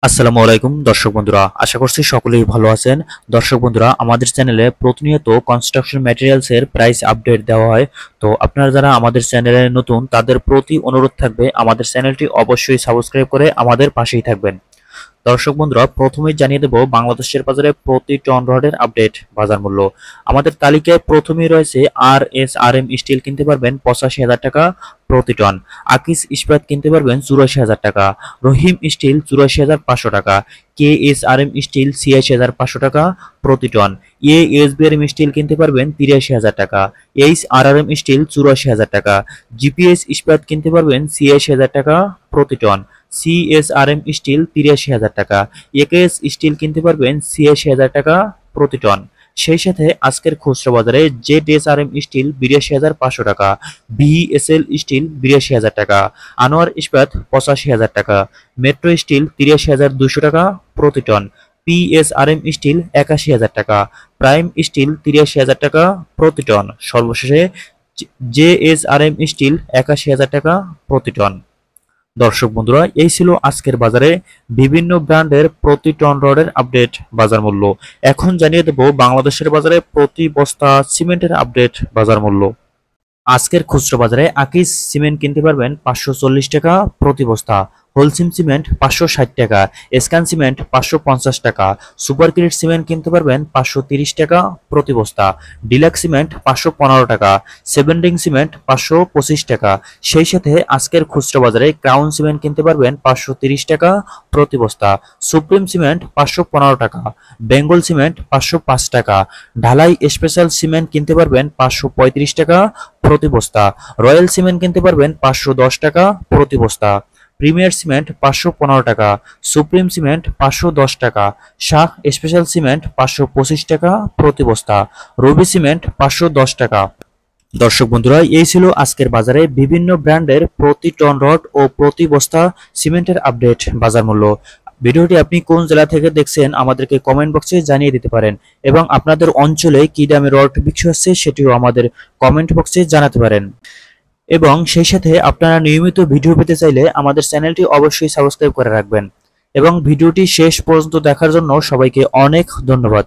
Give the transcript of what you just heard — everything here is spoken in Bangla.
আসসালামু আলাইকুম দর্শক বন্ধুরা, আশা করছি সকলেই ভালো আছেন। দর্শক বন্ধুরা, আমাদের চ্যানেলে প্রতিনিয়ত কনস্ট্রাকশন ম্যাটেরিয়ালস এর প্রাইস আপডেট দেওয়া হয়। তো আপনারা যারা আমাদের চ্যানেলে নতুন, তাদের প্রতি অনুরোধ থাকবে আমাদের চ্যানেলটি অবশ্যই সাবস্ক্রাইব করে আমাদের পাশেই থাকবেন। দর্শক বন্ধুরা, প্রথমেই জানিয়ে দেব বাংলাদেশের বাজারে প্রতি টন রডের আপডেট বাজার মূল্য। আমাদের তালিকায় প্রথমেই রয়েছে RSRM স্টিল, কিনতে পারবেন 85,000 টাকা প্রতি টন। আকিস ইস্পাত কিনতে পারবেন 84,000 টাকা। রহিম স্টিল 84,500 টাকা। KSRM স্টিল 86,500 টাকা প্রতি টন। ASBRM স্টিল কিনতে পারবেন 83,000 টাকা। HRRM স্টিল 84,000 টাকা। GPS ইস্পাত কিনতে পারবেন 86,000 টাকা প্রতি টন। CSRM স্টিল 83,000 টাকা। একেএস স্টিল কিনতে পারবেন 86,000 টাকা প্রতি টন। সেই সাথে আজকের খুচরা বাজারে ZSRM স্টিল 82,500 টাকা। BSL স্টিল 82,000 টাকা। আনোয়ার ইস্পাত 85,000 টাকা। মেট্রো স্টিল 83,200 টাকা প্রতি টন। PSRM স্টিল 81,000 টাকা। প্রাইম স্টিল 83,000 টাকা প্রতি টন। সর্বশেষে JSRM স্টিল 81,000 টাকা প্রতি টন। দর্শক বন্ধুরা, এই ছিল আজকের বাজারে বিভিন্ন ব্র্যান্ডের প্রতি টন রডের আপডেট বাজার মূল্য। এখন জানিয়ে দেব বাংলাদেশের বাজারে প্রতি বস্তা সিমেন্টের আপডেট বাজার মূল্য। আজকের খুচরা বাজারে আকিস সিমেন্ট কিনতে পারবেন 540 টাকা প্রতি বস্তা। হোলসিম সিমেন্ট 560 টাকা। এসকান সিমেন্ট 550 টাকা। সুপার ক্রিট সিমেন্ট কিনতে পারবেন 530 টাকা প্রতি বস্তা। ডিলাক্স সিমেন্ট 515 টাকা। সেভেন রিং সিমেন্ট 525 টাকা। সেই সাথে আজকের খুচরা বাজারে ক্রাউন সিমেন্ট কিনতে পারবেন 530 টাকা প্রতি বস্তা। সুপ্রিম সিমেন্ট 515 টাকা। বেঙ্গল সিমেন্ট 505 টাকা। ঢালাই স্পেশাল সিমেন্ট কিনতে পারবেন 535 টাকা প্রতি বস্তা। রয়্যাল সিমেন্ট কিনতে পারবেন 510 টাকা প্রতি বস্তা। প্রিমিয়ার সিমেন্ট 515 টাকা। সুপ্রিম সিমেন্ট 510 টাকা। শাহ স্পেশাল সিমেন্ট 525 টাকা প্রতি বস্তা। রবি সিমেন্ট 510 টাকা। দর্শক বন্ধুরা, এই ছিল আজকের বাজারে বিভিন্ন ব্র্যান্ডের প্রতি টন রড ও প্রতি বস্তা সিমেন্টের আপডেট বাজার মূল্য। ভিডিওটি আপনি কোন জেলা থেকে দেখছেন আমাদেরকে কমেন্ট বক্সে জানিয়ে দিতে পারেন, এবং আপনাদের অঞ্চলে কি দামে রড বিক্রি হচ্ছে সেটিও আমাদের কমেন্ট বক্সে জানাতে পারেন। এবং সেই সাথে আপনারা নিয়মিত ভিডিও পেতে চাইলে আমাদের চ্যানেলটি অবশ্যই সাবস্ক্রাইব করে রাখবেন। এবং ভিডিওটি শেষ পর্যন্ত দেখার জন্য সবাইকে অনেক ধন্যবাদ।